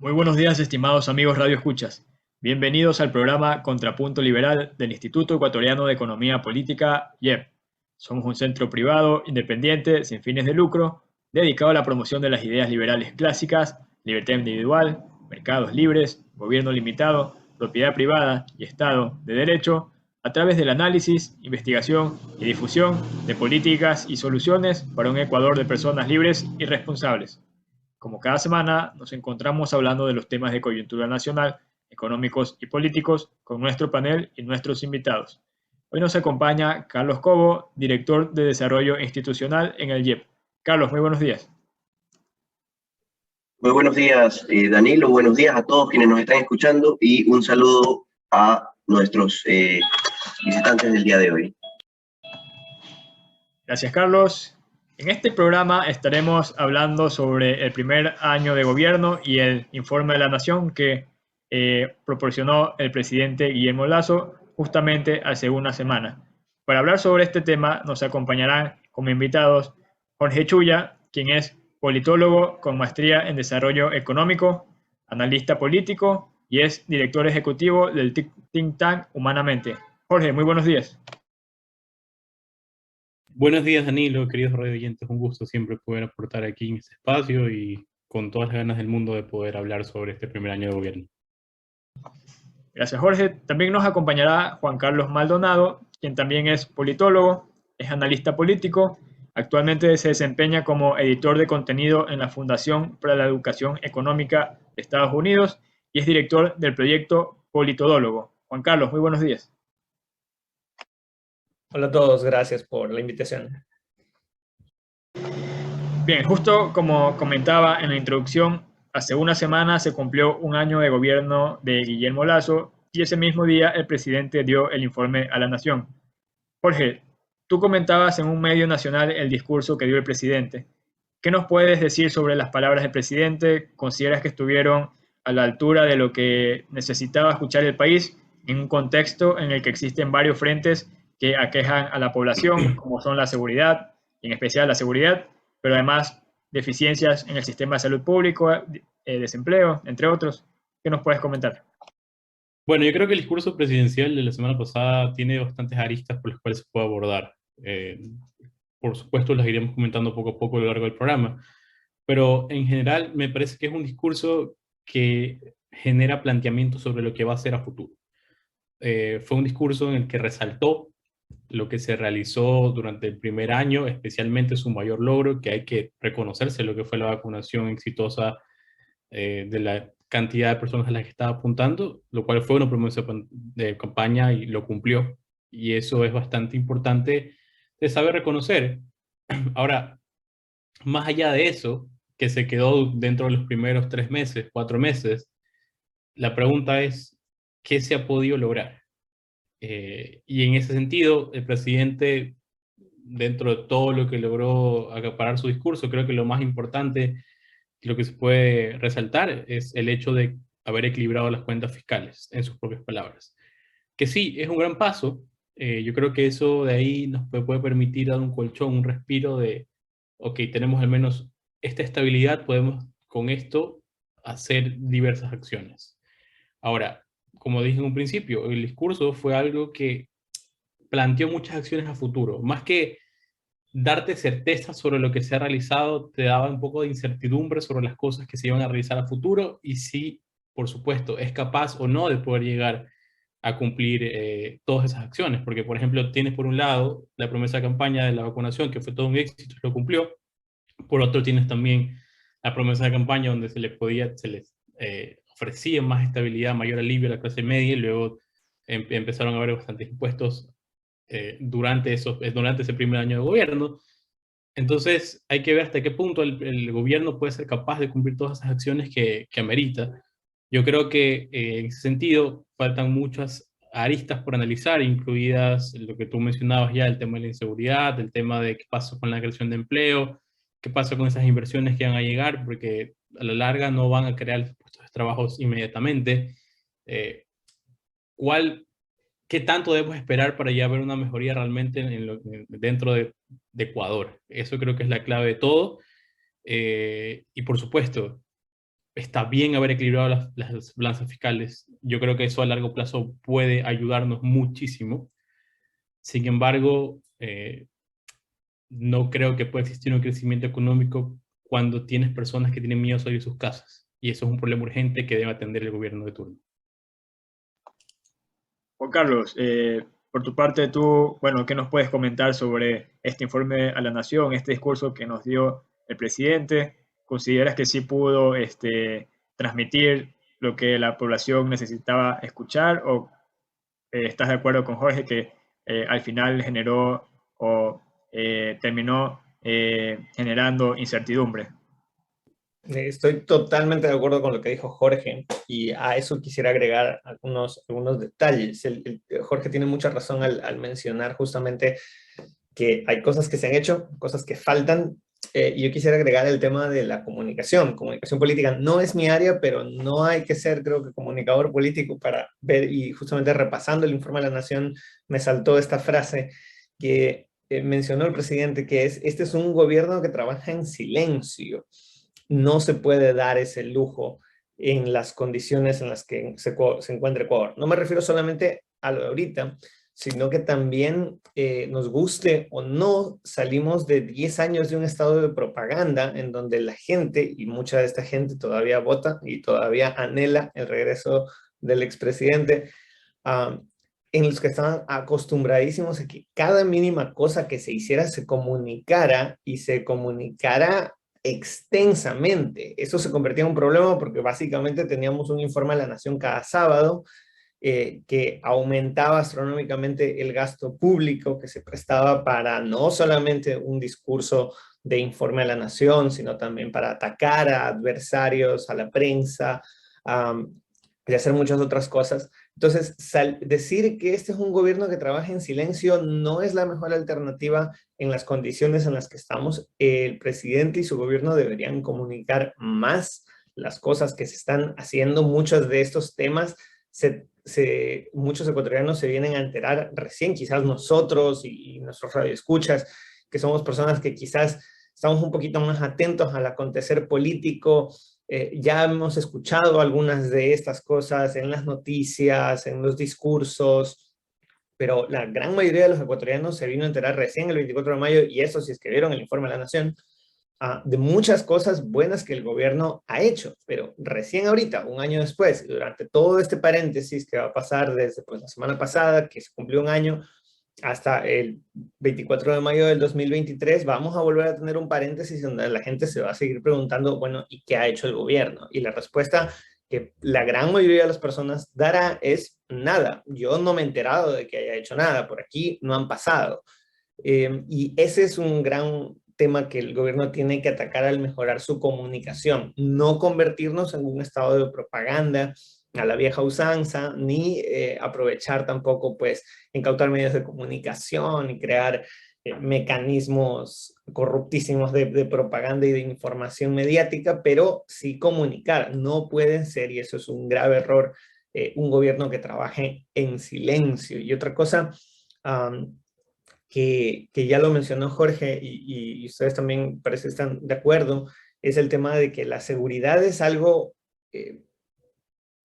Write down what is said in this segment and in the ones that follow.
Muy buenos días, estimados amigos Radio Escuchas. Bienvenidos al programa Contrapunto Liberal del Instituto Ecuatoriano de Economía Política, IEP. Somos un centro privado, independiente, sin fines de lucro, dedicado a la promoción de las ideas liberales clásicas, libertad individual, mercados libres, gobierno limitado, propiedad privada y Estado de Derecho, a través del análisis, investigación y difusión de políticas y soluciones para un Ecuador de personas libres y responsables. Como cada semana, nos encontramos hablando de los temas de coyuntura nacional, económicos y políticos con nuestro panel y nuestros invitados. Hoy nos acompaña Carlos Cobo, director de Desarrollo Institucional en el IEP. Carlos, muy buenos días. Muy buenos días, Danilo. Buenos días a todos quienes nos están escuchando y un saludo a nuestros visitantes del día de hoy. Gracias, Carlos. En este programa estaremos hablando sobre el primer año de gobierno y el informe de la Nación que proporcionó el presidente Guillermo Lasso justamente hace una semana. Para hablar sobre este tema nos acompañarán como invitados Jorge Chuya, quien es politólogo con maestría en desarrollo económico, analista político y es director ejecutivo del think tank Humanamente. Jorge, muy buenos días. Buenos días, Danilo, queridos radio oyentes. Un gusto siempre poder aportar aquí en este espacio y con todas las ganas del mundo de poder hablar sobre este primer año de gobierno. Gracias, Jorge. También nos acompañará Juan Carlos Maldonado, quien también es politólogo, es analista político, actualmente se desempeña como editor de contenido en la Fundación para la Educación Económica de Estados Unidos y es director del proyecto Politodólogo. Juan Carlos, muy buenos días. Hola a todos, gracias por la invitación. Bien, justo como comentaba en la introducción, hace una semana se cumplió un año de gobierno de Guillermo Lasso y ese mismo día el presidente dio el informe a la nación. Jorge, tú comentabas en un medio nacional el discurso que dio el presidente. ¿Qué nos puedes decir sobre las palabras del presidente? ¿Consideras que estuvieron a la altura de lo que necesitaba escuchar el país en un contexto en el que existen varios frentes que aquejan a la población, como son la seguridad, y en especial la seguridad, pero además deficiencias en el sistema de salud público, desempleo, entre otros? ¿Qué nos puedes comentar? Bueno, yo creo que el discurso presidencial de la semana pasada tiene bastantes aristas por las cuales se puede abordar. Por supuesto, las iremos comentando poco a poco a lo largo del programa, pero en general me parece que es un discurso que genera planteamientos sobre lo que va a ser a futuro. Fue un discurso en el que resaltó lo que se realizó durante el primer año, especialmente su mayor logro, que hay que reconocerse lo que fue la vacunación exitosa de la cantidad de personas a las que estaba apuntando, lo cual fue una promesa de campaña y lo cumplió. Y eso es bastante importante de saber reconocer. Ahora, más allá de eso, que se quedó dentro de los primeros 3 meses, 4 meses, la pregunta es, ¿qué se ha podido lograr? Y en ese sentido, el presidente, dentro de todo lo que logró acaparar su discurso, creo que lo más importante, lo que se puede resaltar, es el hecho de haber equilibrado las cuentas fiscales, en sus propias palabras. Que sí, es un gran paso. Yo creo que eso de ahí nos puede permitir dar un colchón, un respiro de, ok, tenemos al menos esta estabilidad, podemos con esto hacer diversas acciones. Ahora, como dije en un principio, el discurso fue algo que planteó muchas acciones a futuro. Más que darte certeza sobre lo que se ha realizado, te daba un poco de incertidumbre sobre las cosas que se iban a realizar a futuro y si, por supuesto, es capaz o no de poder llegar a cumplir todas esas acciones. Porque, por ejemplo, tienes por un lado la promesa de campaña de la vacunación, que fue todo un éxito, lo cumplió. Por otro, tienes también la promesa de campaña donde se les ofrecía más estabilidad, mayor alivio a la clase media y luego empezaron a haber bastantes impuestos durante ese primer año de gobierno. Entonces hay que ver hasta qué punto el gobierno puede ser capaz de cumplir todas esas acciones que amerita. Yo creo que en ese sentido faltan muchas aristas por analizar, incluidas lo que tú mencionabas ya, el tema de la inseguridad, el tema de qué pasa con la creación de empleo, qué pasa con esas inversiones que van a llegar, porque a la larga no van a crear puestos de trabajo inmediatamente. Eh, ¿Cuál ¿Qué tanto debemos esperar para ya ver una mejoría realmente dentro de Ecuador? Eso creo que es la clave de todo. Y por supuesto, está bien haber equilibrado las balanzas fiscales. Yo creo que eso a largo plazo puede ayudarnos muchísimo. Sin embargo, no creo que pueda existir un crecimiento económico cuando tienes personas que tienen miedo a salir de sus casas. Y eso es un problema urgente que debe atender el gobierno de turno. Juan Carlos, por tu parte, tú, bueno, ¿qué nos puedes comentar sobre este informe a la Nación, este discurso que nos dio el presidente? ¿Consideras que sí pudo transmitir lo que la población necesitaba escuchar o estás de acuerdo con Jorge que al final generó o terminó generando incertidumbre? Estoy totalmente de acuerdo con lo que dijo Jorge y a eso quisiera agregar algunos detalles. Jorge tiene mucha razón al mencionar justamente que hay cosas que se han hecho, cosas que faltan. Y yo quisiera agregar el tema de la comunicación. Comunicación política no es mi área, pero no hay que ser, creo que, comunicador político para ver, y justamente repasando el informe de la Nación, me saltó esta frase que mencionó el presidente, que es: este es un gobierno que trabaja en silencio. No se puede dar ese lujo en las condiciones en las que se encuentra Ecuador. No me refiero solamente a lo de ahorita, sino que también, nos guste o no, salimos de 10 años de un estado de propaganda en donde la gente, y mucha de esta gente todavía vota y todavía anhela el regreso del expresidente, en los que estaban acostumbradísimos a que cada mínima cosa que se hiciera se comunicara y se comunicara extensamente. Eso se convertía en un problema porque básicamente teníamos un informe de la Nación cada sábado, que aumentaba astronómicamente el gasto público que se prestaba para no solamente un discurso de informe a la Nación, sino también para atacar a adversarios, a la prensa, y hacer muchas otras cosas. Entonces, decir que este es un gobierno que trabaja en silencio no es la mejor alternativa en las condiciones en las que estamos. El presidente y su gobierno deberían comunicar más las cosas que se están haciendo. Muchos de estos temas muchos ecuatorianos se vienen a enterar recién, quizás nosotros y nuestros radioescuchas, que somos personas que quizás estamos un poquito más atentos al acontecer político. Ya hemos escuchado algunas de estas cosas en las noticias, en los discursos, pero la gran mayoría de los ecuatorianos se vino a enterar recién el 24 de mayo, y eso si es que vieron el informe de la Nación, de muchas cosas buenas que el gobierno ha hecho, pero recién ahorita, un año después, durante todo este paréntesis que va a pasar desde la semana pasada, que se cumplió un año, hasta el 24 de mayo del 2023, vamos a volver a tener un paréntesis donde la gente se va a seguir preguntando, bueno, ¿y qué ha hecho el gobierno? Y la respuesta que la gran mayoría de las personas dará es nada. Yo no me he enterado de que haya hecho nada, por aquí no han pasado. Y ese es un gran tema que el gobierno tiene que atacar al mejorar su comunicación, no convertirnos en un estado de propaganda a la vieja usanza, ni aprovechar tampoco, pues, incautar medios de comunicación y crear mecanismos corruptísimos de propaganda y de información mediática, pero sí comunicar. No pueden ser, y eso es un grave error, un gobierno que trabaje en silencio. Y otra cosa, que ya lo mencionó Jorge y ustedes también parece que están de acuerdo, es el tema de que la seguridad es algo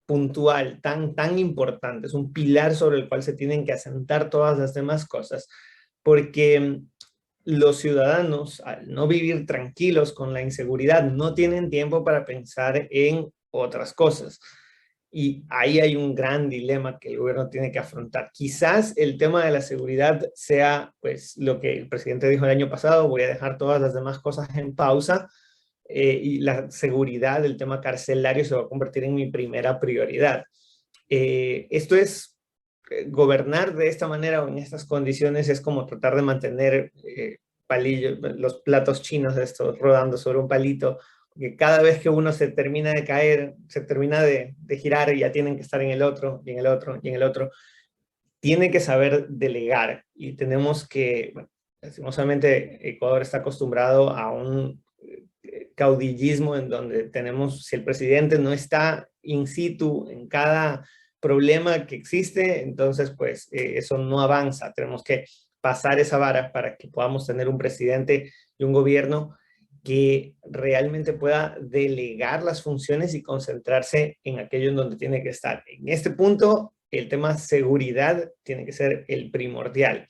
puntual, tan importante, es un pilar sobre el cual se tienen que asentar todas las demás cosas, porque los ciudadanos, al no vivir tranquilos con la inseguridad, no tienen tiempo para pensar en otras cosas. Y ahí hay un gran dilema que el gobierno tiene que afrontar. Quizás el tema de la seguridad sea, pues, lo que el presidente dijo el año pasado: voy a dejar todas las demás cosas en pausa, y la seguridad, el tema carcelario, se va a convertir en mi primera prioridad. Esto es, gobernar de esta manera o en estas condiciones es como tratar de mantener los platos chinos de estos rodando sobre un palito, que cada vez que uno se termina de caer, se termina de girar, y ya tienen que estar en el otro, y en el otro, y en el otro. Tiene que saber delegar, y tenemos que, bueno, lastimosamente Ecuador está acostumbrado a un caudillismo en donde tenemos, si el presidente no está in situ en cada problema que existe, entonces pues eso no avanza. Tenemos que pasar esa vara para que podamos tener un presidente y un gobierno que realmente pueda delegar las funciones y concentrarse en aquello en donde tiene que estar. En este punto, el tema seguridad tiene que ser el primordial.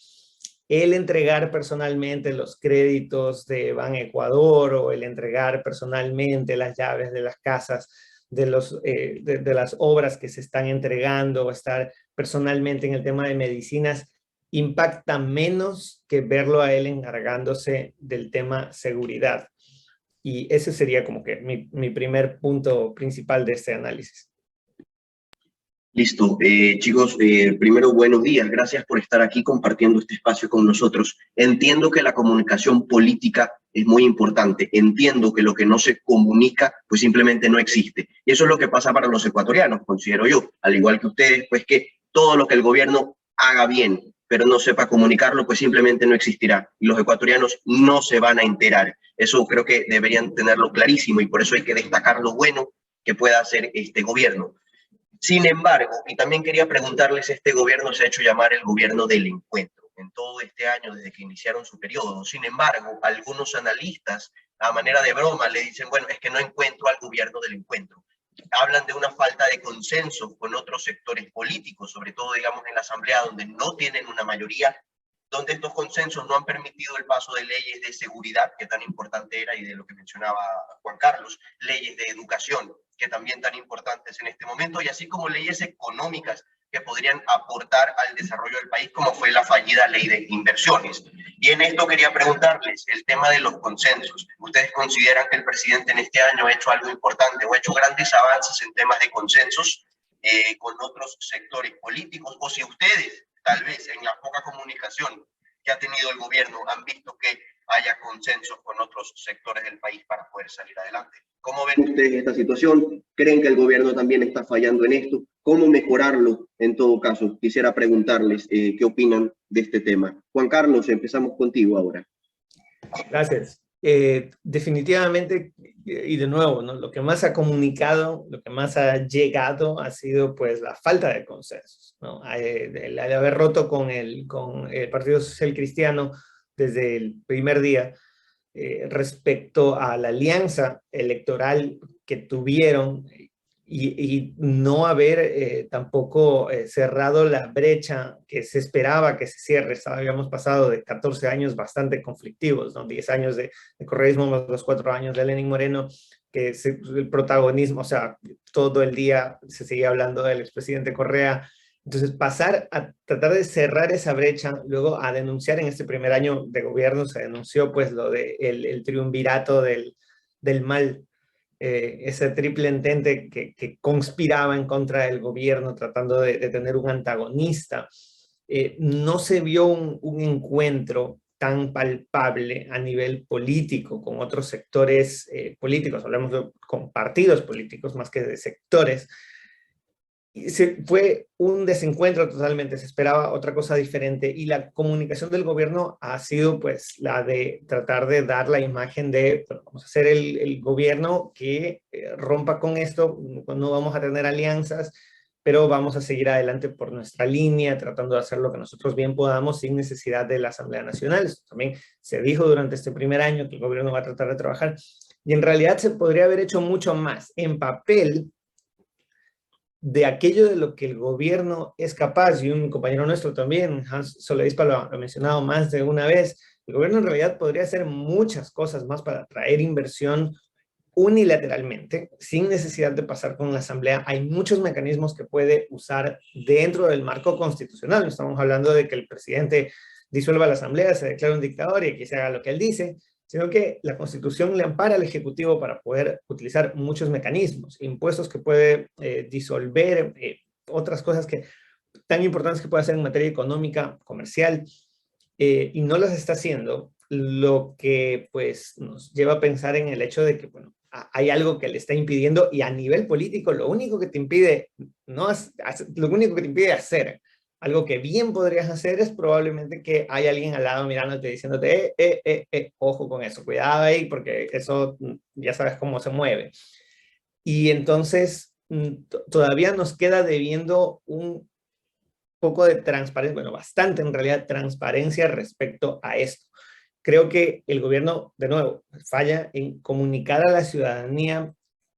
El entregar personalmente los créditos de Ban Ecuador o el entregar personalmente las llaves de las casas de las obras que se están entregando o estar personalmente en el tema de medicinas impacta menos que verlo a él encargándose del tema seguridad. Y ese sería como que mi primer punto principal de este análisis. Listo. Chicos, primero buenos días. Gracias por estar aquí compartiendo este espacio con nosotros. Entiendo que la comunicación política es muy importante. Entiendo que lo que no se comunica, pues simplemente no existe. Y eso es lo que pasa para los ecuatorianos, considero yo. Al igual que ustedes, pues que todo lo que el gobierno haga bien, pero no sepa comunicarlo, pues simplemente no existirá. Y los ecuatorianos no se van a enterar. Eso creo que deberían tenerlo clarísimo y por eso hay que destacar lo bueno que pueda hacer este gobierno. Sin embargo, y también quería preguntarles, este gobierno se ha hecho llamar el gobierno del encuentro en todo este año desde que iniciaron su periodo. Sin embargo, algunos analistas, a manera de broma, le dicen, bueno, es que no encuentro al gobierno del encuentro. Hablan de una falta de consenso con otros sectores políticos, sobre todo, digamos, en la Asamblea, donde no tienen una mayoría, donde estos consensos no han permitido el paso de leyes de seguridad, que tan importante era, y de lo que mencionaba Juan Carlos, leyes de educación, que también tan importantes en este momento, y así como leyes económicas que podrían aportar al desarrollo del país, como fue la fallida ley de inversiones. Y en esto quería preguntarles el tema de los consensos. ¿Ustedes consideran que el presidente en este año ha hecho algo importante o ha hecho grandes avances en temas de consensos con otros sectores políticos? O si ustedes, tal vez en la poca comunicación que ha tenido el gobierno, han visto que haya consensos con otros sectores del país para poder salir adelante. ¿Cómo ven ustedes esta situación? ¿Creen que el gobierno también está fallando en esto? ¿Cómo mejorarlo? En todo caso, quisiera preguntarles qué opinan de este tema. Juan Carlos, empezamos contigo ahora. Gracias. Definitivamente, y de nuevo, ¿no? Lo que más ha comunicado, lo que más ha llegado ha sido pues la falta de consensos, ¿no? El haber roto con el Partido Social Cristiano desde el primer día respecto a la alianza electoral que tuvieron y no haber tampoco cerrado la brecha que se esperaba que se cierre. Habíamos pasado de 14 años bastante conflictivos, ¿no? 10 años de correísmo más los 4 años de Lenín Moreno, que el protagonismo, o sea, todo el día se seguía hablando del expresidente Correa. Entonces, pasar a tratar de cerrar esa brecha, luego a denunciar en este primer año de gobierno, se denunció pues lo de el triunvirato del mal, ese triple entente que conspiraba en contra del gobierno, tratando de tener un antagonista. No se vio un encuentro tan palpable a nivel político con otros sectores políticos, hablamos con partidos políticos más que de sectores. Fue un desencuentro totalmente, se esperaba otra cosa diferente y la comunicación del gobierno ha sido pues la de tratar de dar la imagen de bueno, vamos a hacer el gobierno que rompa con esto, no vamos a tener alianzas, pero vamos a seguir adelante por nuestra línea, tratando de hacer lo que nosotros bien podamos sin necesidad de la Asamblea Nacional. Esto también se dijo durante este primer año que el gobierno va a tratar de trabajar y en realidad se podría haber hecho mucho más en papel de aquello de lo que el gobierno es capaz, y un compañero nuestro también, Hans Soledispa lo ha mencionado más de una vez, el gobierno en realidad podría hacer muchas cosas más para atraer inversión unilateralmente, sin necesidad de pasar con la Asamblea. Hay muchos mecanismos que puede usar dentro del marco constitucional. No estamos hablando de que el presidente disuelva la Asamblea, se declare un dictador y aquí se haga lo que él dice, sino que la Constitución le ampara al Ejecutivo para poder utilizar muchos mecanismos, impuestos que puede disolver, otras cosas tan importantes que puede hacer en materia económica, comercial, y no las está haciendo, lo que pues nos lleva a pensar en el hecho de que, bueno, hay algo que le está impidiendo y a nivel político lo único que te impide, lo único que te impide hacer algo que bien podrías hacer es probablemente que hay alguien al lado mirándote diciéndote, ojo con eso, cuidado ahí, porque eso ya sabes cómo se mueve. Y entonces todavía nos queda debiendo un poco de transparencia, bueno, bastante en realidad transparencia respecto a esto. creo que el gobierno, de nuevo, falla en comunicar a la ciudadanía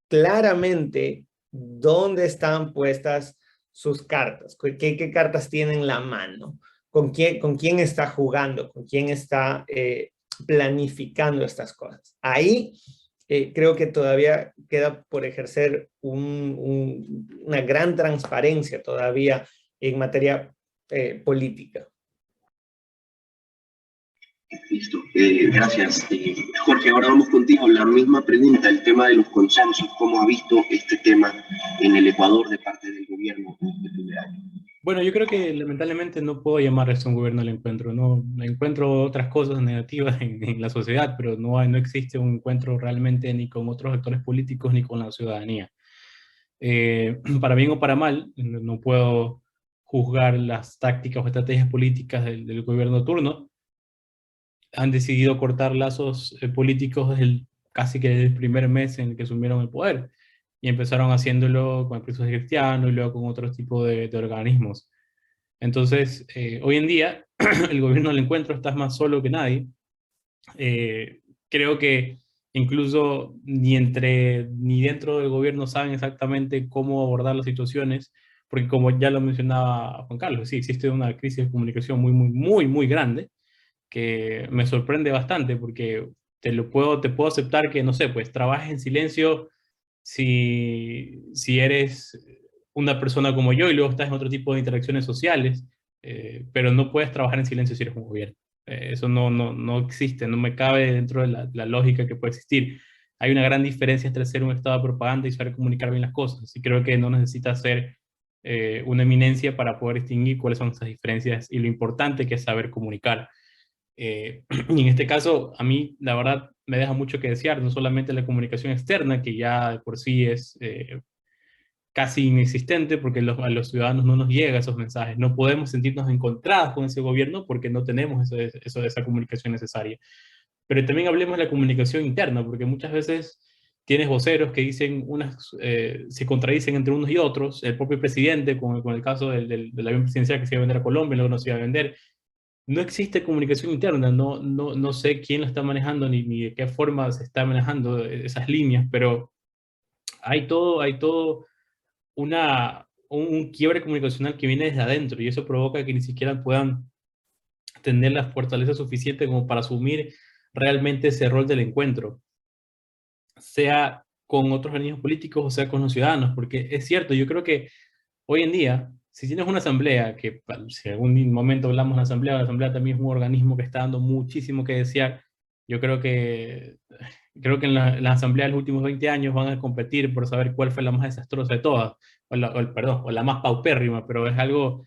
claramente dónde están puestas sus cartas, qué cartas tiene en la mano, con quién está jugando, con quién está planificando estas cosas. Ahí creo que todavía queda por ejercer una gran transparencia todavía en materia política. Listo, gracias. Jorge, ahora vamos contigo. La misma pregunta, el tema de los consensos. ¿Cómo ha visto este tema en el Ecuador de parte del gobierno en este primer año? Bueno, yo creo que lamentablemente no puedo llamar a esto un gobierno del encuentro. No encuentro otras cosas negativas en la sociedad, pero no existe un encuentro realmente ni con otros actores políticos ni con la ciudadanía. Para bien o para mal, no puedo juzgar las tácticas o estrategias políticas del gobierno turno. Han decidido cortar lazos políticos casi que desde el primer mes en el que asumieron el poder, y empezaron haciéndolo con el proceso cristiano y luego con otros tipos de organismos. Entonces, hoy en día, el gobierno del encuentro está más solo que nadie. Creo que incluso ni dentro del gobierno saben exactamente cómo abordar las situaciones, porque como ya lo mencionaba Juan Carlos, sí, existe una crisis de comunicación muy, muy, muy, muy grande, que me sorprende bastante, porque te puedo aceptar que, no sé, pues trabajes en silencio si eres una persona como yo y luego estás en otro tipo de interacciones sociales, pero no puedes trabajar en silencio si eres un gobierno. Eso no existe, no me cabe dentro de la lógica que puede existir. Hay una gran diferencia entre ser un estado de propaganda y saber comunicar bien las cosas, y creo que no necesitas ser una eminencia para poder distinguir cuáles son esas diferencias y lo importante que es saber comunicar. Y en este caso, a mí, la verdad, me deja mucho que desear, no solamente la comunicación externa, que ya de por sí es casi inexistente, porque a los ciudadanos no nos llegan esos mensajes. No podemos sentirnos encontrados con ese gobierno porque no tenemos esa comunicación necesaria. Pero también hablemos de la comunicación interna, porque muchas veces tienes voceros que dicen se contradicen entre unos y otros. El propio presidente, con el caso del avión presidencial que se iba a vender a Colombia, luego no se iba a vender. No existe comunicación interna, no sé quién lo está manejando ni de qué forma se está manejando esas líneas, pero hay todo un quiebre comunicacional que viene desde adentro, y eso provoca que ni siquiera puedan tener la fortaleza suficiente como para asumir realmente ese rol del encuentro, sea con otros organismos políticos o sea con los ciudadanos, porque es cierto, yo creo que hoy en día, si tienes una asamblea, que si algún momento hablamos de la asamblea también es un organismo que está dando muchísimo que desear. Yo creo que en la asamblea de los últimos 20 años van a competir por saber cuál fue la más desastrosa de todas, perdón, o la más paupérrima, pero es algo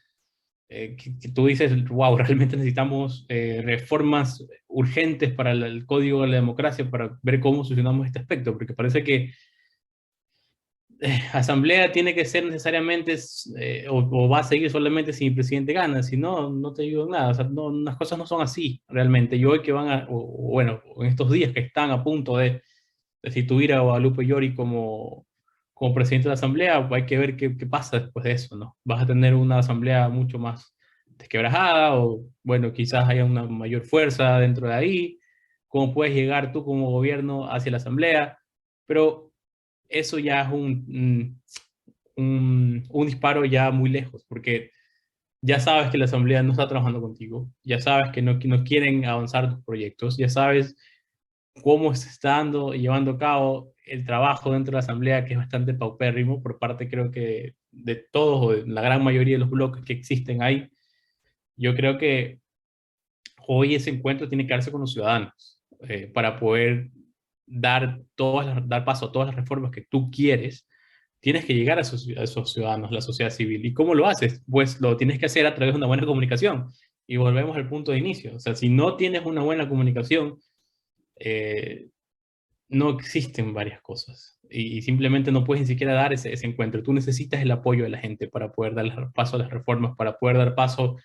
que tú dices, wow, realmente necesitamos reformas urgentes para el código de la democracia para ver cómo solucionamos este aspecto, porque parece que asamblea tiene que ser necesariamente, o va a seguir solamente si el presidente gana, si no, no te digo nada. O sea, las cosas no son así realmente. Y hoy que bueno, en estos días que están a punto de destituir a Guadalupe Llori como presidente de la asamblea, hay que ver qué pasa después de eso, ¿no? Vas a tener una asamblea mucho más desquebrajada, o bueno, quizás haya una mayor fuerza dentro de ahí. ¿Cómo puedes llegar tú como gobierno hacia la asamblea? Pero eso ya es un disparo ya muy lejos, porque ya sabes que la asamblea no está trabajando contigo, ya sabes que no quieren avanzar tus proyectos, ya sabes cómo se está dando y llevando a cabo el trabajo dentro de la asamblea, que es bastante paupérrimo por parte, creo que, de todos o de la gran mayoría de los bloques que existen ahí. Yo creo que hoy ese encuentro tiene que darse con los ciudadanos, para poder dar paso a todas las reformas que tú quieres. Tienes que llegar a esos ciudadanos, la sociedad civil. ¿Y cómo lo haces? Pues lo tienes que hacer a través de una buena comunicación. Y volvemos al punto de inicio. O sea, si no tienes una buena comunicación, no existen varias cosas. Y simplemente no puedes ni siquiera dar ese encuentro. Tú necesitas el apoyo de la gente para poder dar paso a las reformas, para poder dar paso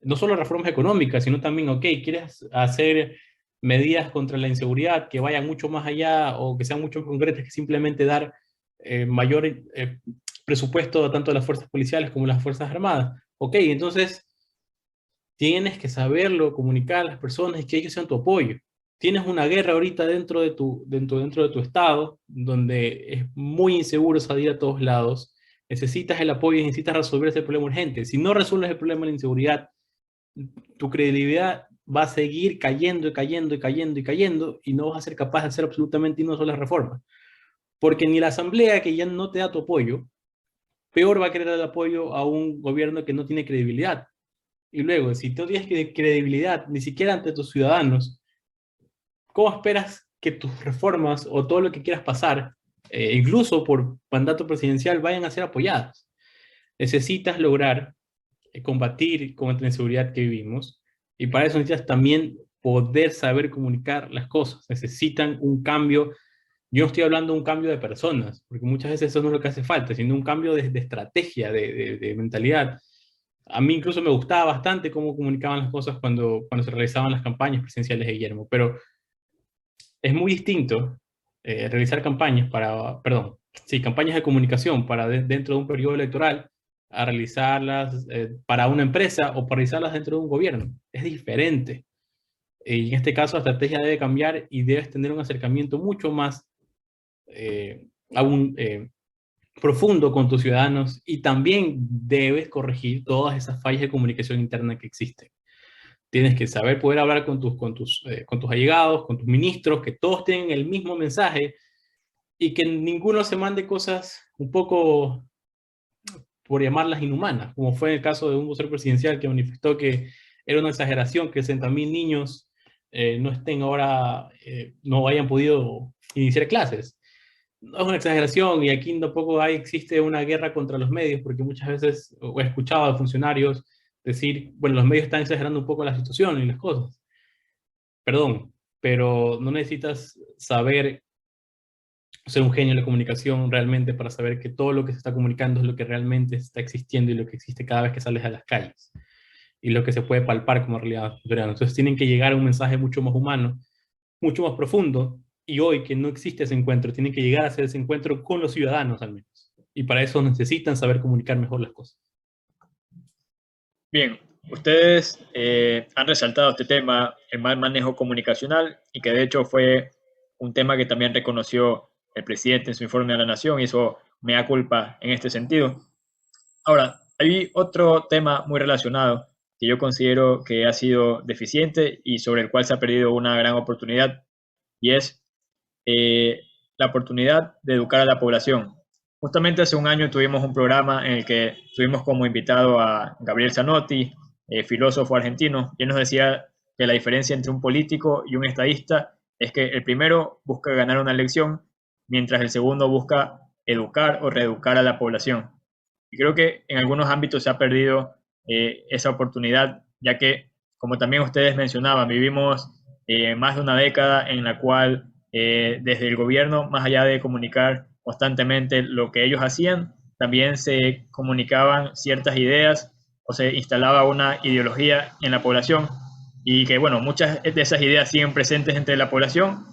no solo a reformas económicas, sino también, ok, quieres hacer medidas contra la inseguridad que vayan mucho más allá o que sean mucho más concretas que simplemente dar mayor presupuesto tanto a las fuerzas policiales como a las fuerzas armadas. Ok, entonces tienes que saberlo, comunicar a las personas y que ellos sean tu apoyo. Tienes una guerra ahorita dentro de tu estado, donde es muy inseguro salir a todos lados. Necesitas el apoyo y necesitas resolver ese problema urgente. Si no resuelves el problema de la inseguridad, tu credibilidad va a seguir cayendo y cayendo y cayendo y cayendo, y no vas a ser capaz de hacer absolutamente ni una sola reforma. Porque ni la asamblea, que ya no te da tu apoyo, peor va a querer el apoyo a un gobierno que no tiene credibilidad. Y luego, si tú tienes credibilidad ni siquiera ante tus ciudadanos, ¿cómo esperas que tus reformas o todo lo que quieras pasar, incluso por mandato presidencial, vayan a ser apoyadas? Necesitas lograr combatir con la inseguridad que vivimos, y para eso necesitas también poder saber comunicar las cosas. Necesitan un cambio. Yo no estoy hablando de un cambio de personas, porque muchas veces eso no es lo que hace falta, sino un cambio de estrategia, de mentalidad. A mí incluso me gustaba bastante cómo comunicaban las cosas cuando se realizaban las campañas presidenciales de Guillermo, pero es muy distinto realizar campañas campañas de comunicación dentro de un periodo electoral, a realizarlas para una empresa o para realizarlas dentro de un gobierno. Es diferente. Y en este caso la estrategia debe cambiar y debes tener un acercamiento mucho más aún profundo con tus ciudadanos, y también debes corregir todas esas fallas de comunicación interna que existen. Tienes que saber poder hablar con tus allegados, con tus ministros, que todos tengan el mismo mensaje y que ninguno se mande cosas un poco, por llamarlas, inhumanas, como fue en el caso de un vocero presidencial que manifestó que era una exageración que 60.000 niños no estén ahora, no hayan podido iniciar clases. No es una exageración, y aquí tampoco existe una guerra contra los medios, porque muchas veces he escuchado a funcionarios decir, bueno, los medios están exagerando un poco la situación y las cosas. Perdón, pero no necesitas ser un genio de la comunicación realmente para saber que todo lo que se está comunicando es lo que realmente está existiendo y lo que existe cada vez que sales a las calles, y lo que se puede palpar como realidad. Entonces tienen que llegar a un mensaje mucho más humano, mucho más profundo, y hoy que no existe ese encuentro, tienen que llegar a hacer ese encuentro con los ciudadanos al menos. Y para eso necesitan saber comunicar mejor las cosas. Bien, ustedes han resaltado este tema, el mal manejo comunicacional, y que de hecho fue un tema que también reconoció el presidente en su informe a la Nación, y eso me da culpa en este sentido. Ahora, hay otro tema muy relacionado que yo considero que ha sido deficiente y sobre el cual se ha perdido una gran oportunidad, y es la oportunidad de educar a la población. Justamente hace un año tuvimos un programa en el que tuvimos como invitado a Gabriel Zanotti, filósofo argentino, y él nos decía que la diferencia entre un político y un estadista es que el primero busca ganar una elección, mientras el segundo busca educar o reeducar a la población. Y creo que en algunos ámbitos se ha perdido esa oportunidad, ya que, como también ustedes mencionaban, vivimos más de una década en la cual desde el gobierno, más allá de comunicar constantemente lo que ellos hacían, también se comunicaban ciertas ideas o se instalaba una ideología en la población, y que, bueno, muchas de esas ideas siguen presentes entre la población,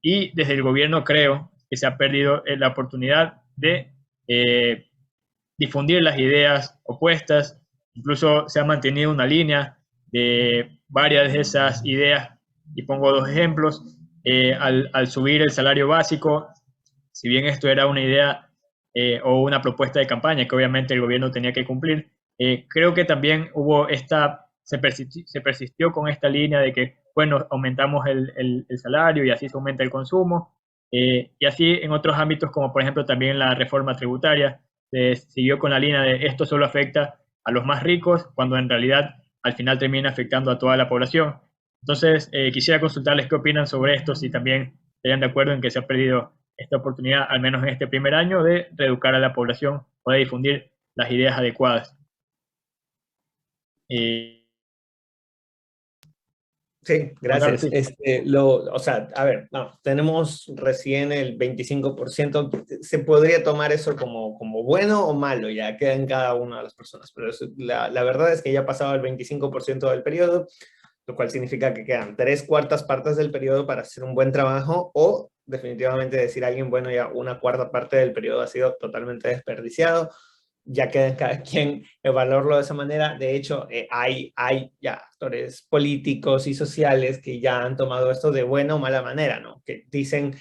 y desde el gobierno creo que se ha perdido la oportunidad de difundir las ideas opuestas. Incluso se ha mantenido una línea de varias de esas ideas, y pongo dos ejemplos. Al subir el salario básico, si bien esto era una idea o una propuesta de campaña que obviamente el gobierno tenía que cumplir, creo que también se persistió con esta línea de que, bueno, aumentamos el salario y así se aumenta el consumo, y así en otros ámbitos, como por ejemplo también la reforma tributaria, se siguió con la línea de esto solo afecta a los más ricos, cuando en realidad al final termina afectando a toda la población. Entonces, quisiera consultarles qué opinan sobre esto, si también estarían de acuerdo en que se ha perdido esta oportunidad, al menos en este primer año, de reeducar a la población o de difundir las ideas adecuadas. Sí, gracias. O sea, a ver, no, tenemos recién el 25%. Se podría tomar eso como bueno o malo, ya queda en cada una de las personas, pero la verdad es que ya ha pasado el 25% del periodo, lo cual significa que quedan 3/4 partes del periodo para hacer un buen trabajo, o definitivamente decir a alguien, bueno, ya 1/4 parte del periodo ha sido totalmente desperdiciado. ya queda en cada quien evaluarlo de esa manera. De hecho, hay ya actores políticos y sociales que ya han tomado esto de buena o mala manera, ¿no? Que dicen,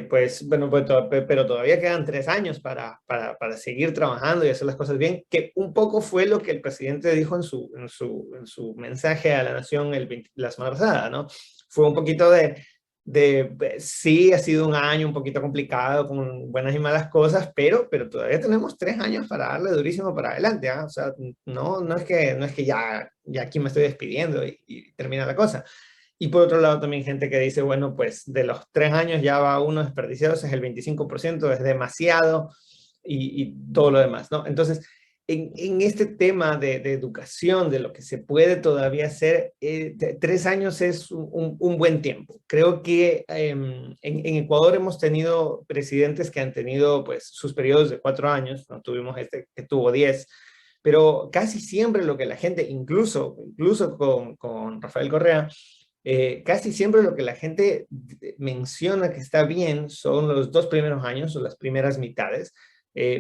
pues, bueno, pues, pero todavía quedan 3 años para seguir trabajando y hacer las cosas bien, que un poco fue lo que el presidente dijo en su mensaje a la nación la semana pasada, ¿no? Fue un poquito sí, ha sido un año un poquito complicado con buenas y malas cosas, pero todavía tenemos 3 años para darle durísimo para adelante, ¿ah? O sea, no es que ya aquí me estoy despidiendo y termina la cosa. Y por otro lado también gente que dice, bueno, pues de los 3 años ya va uno desperdiciado, es el 25%, es demasiado y todo lo demás, ¿no? Entonces, en este tema de educación, de lo que se puede todavía hacer, 3 años es un buen tiempo. Creo que en Ecuador hemos tenido presidentes que han tenido pues sus periodos de 4 años, no tuvimos este que tuvo 10, pero casi siempre lo que la gente, incluso con Rafael Correa, casi siempre lo que la gente menciona que está bien son los 2 primeros años o las primeras mitades.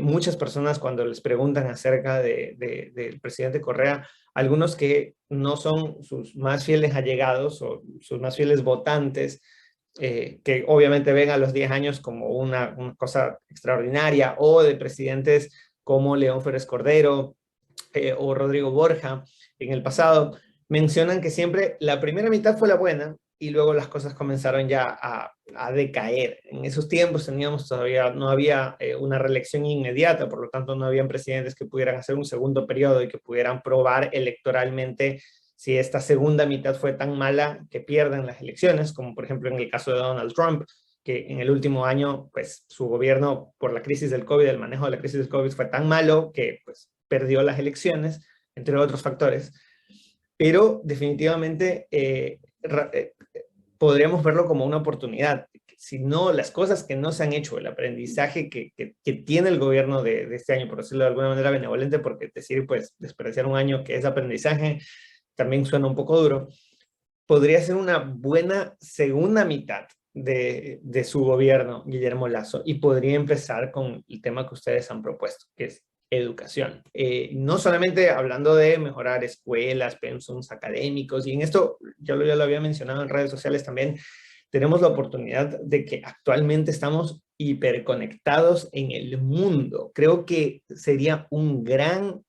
Muchas personas cuando les preguntan acerca del presidente Correa, algunos que no son sus más fieles allegados o sus más fieles votantes, que obviamente ven a los 10 años como una cosa extraordinaria, o de presidentes como León Férez Cordero o Rodrigo Borja en el pasado, mencionan que siempre la primera mitad fue la buena y luego las cosas comenzaron ya a decaer. En esos tiempos no había una reelección inmediata, por lo tanto no habían presidentes que pudieran hacer un segundo periodo y que pudieran probar electoralmente si esta segunda mitad fue tan mala que pierden las elecciones, como por ejemplo en el caso de Donald Trump, que en el último año, pues su gobierno por la crisis del COVID, el manejo de la crisis del COVID fue tan malo que pues perdió las elecciones, entre otros factores. Pero definitivamente podríamos verlo como una oportunidad. Si no, las cosas que no se han hecho, el aprendizaje que tiene el gobierno de este año, por decirlo de alguna manera benevolente, porque decir, pues, desperdiciar un año que es aprendizaje, también suena un poco duro, podría ser una buena segunda mitad de su gobierno, Guillermo Lasso, y podría empezar con el tema que ustedes han propuesto, que es educación. No solamente hablando de mejorar escuelas, pensums académicos, y en esto ya lo había mencionado en redes sociales también, tenemos la oportunidad de que actualmente estamos hiperconectados en el mundo. Creo que sería un gran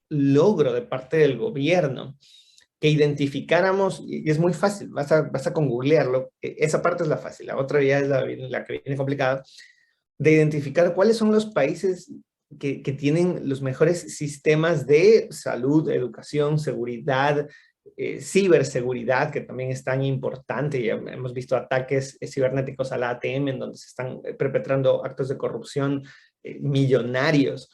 logro de parte del gobierno que identificáramos, y es muy fácil, basta con googlearlo, esa parte es la fácil, la otra ya es la que viene complicada, de identificar cuáles son los países que tienen los mejores sistemas de salud, educación, seguridad, ciberseguridad, que también es tan importante. Ya hemos visto ataques cibernéticos a la ATM en donde se están perpetrando actos de corrupción millonarios.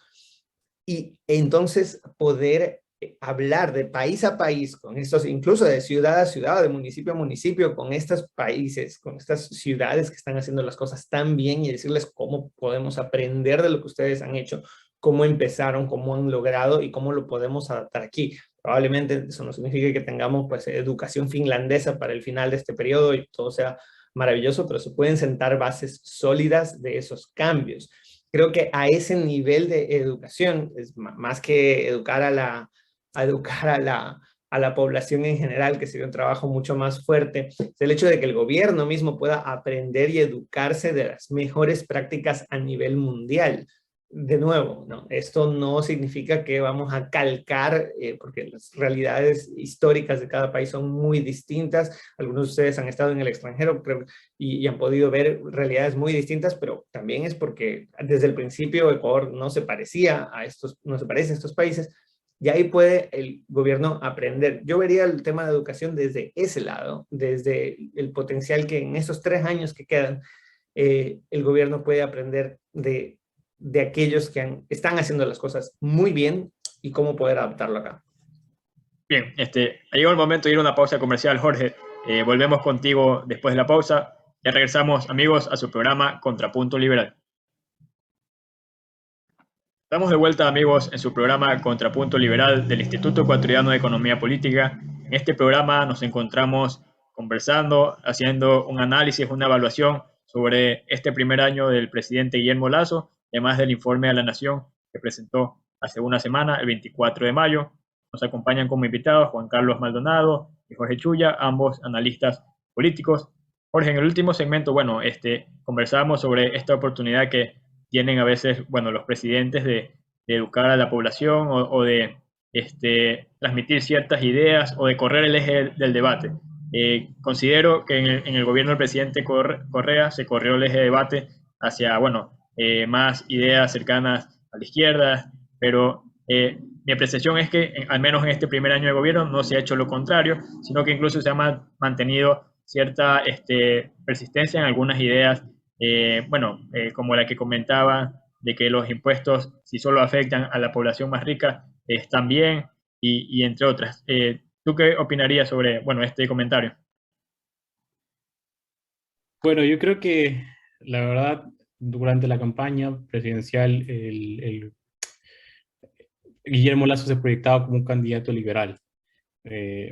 Y entonces poder hablar de país a país con estos, incluso de ciudad a ciudad, de municipio a municipio, con estos países, con estas ciudades que están haciendo las cosas tan bien y decirles cómo podemos aprender de lo que ustedes han hecho, cómo empezaron, cómo han logrado y cómo lo podemos adaptar aquí. Probablemente eso no significa que tengamos pues educación finlandesa para el final de este periodo y todo sea maravilloso, pero se pueden sentar bases sólidas de esos cambios. Creo que a ese nivel de educación, es más que educar a la población en general, que sería un trabajo mucho más fuerte, es el hecho de que el gobierno mismo pueda aprender y educarse de las mejores prácticas a nivel mundial. De nuevo, ¿no? Esto no significa que vamos a calcar, porque las realidades históricas de cada país son muy distintas. Algunos de ustedes han estado en el extranjero, creo, y han podido ver realidades muy distintas, pero también es porque desde el principio Ecuador no se parece a estos países, y ahí puede el gobierno aprender. Yo vería el tema de educación desde ese lado, desde el potencial que en estos 3 años que quedan, el gobierno puede aprender de aquellos que están haciendo las cosas muy bien y cómo poder adaptarlo acá. Bien, ha llegado el momento de ir a una pausa comercial, Jorge. Volvemos contigo después de la pausa. Ya regresamos, amigos, a su programa Contrapunto Liberal. Estamos de vuelta, amigos, en su programa Contrapunto Liberal del Instituto Ecuatoriano de Economía Política. En este programa nos encontramos conversando, haciendo un análisis, una evaluación sobre este primer año del presidente Guillermo Lasso, además del informe a la Nación que presentó hace una semana, el 24 de mayo. Nos acompañan como invitados Juan Carlos Maldonado y Jorge Chuya, ambos analistas políticos. Jorge, en el último segmento, bueno, conversábamos sobre esta oportunidad que tienen a veces, bueno, los presidentes de educar a la población o de transmitir ciertas ideas o de correr el eje del debate. Considero que en el gobierno del presidente Correa se corrió el eje de debate hacia, bueno, más ideas cercanas a la izquierda, pero mi apreciación es que, al menos en este primer año de gobierno, no se ha hecho lo contrario, sino que incluso se ha mantenido cierta persistencia en algunas ideas, como la que comentaba, de que los impuestos, si solo afectan a la población más rica, están bien, y entre otras. ¿Tú qué opinarías sobre, bueno, este comentario? Bueno, yo creo que, la verdad, durante la campaña presidencial, Guillermo Lasso se proyectaba como un candidato liberal,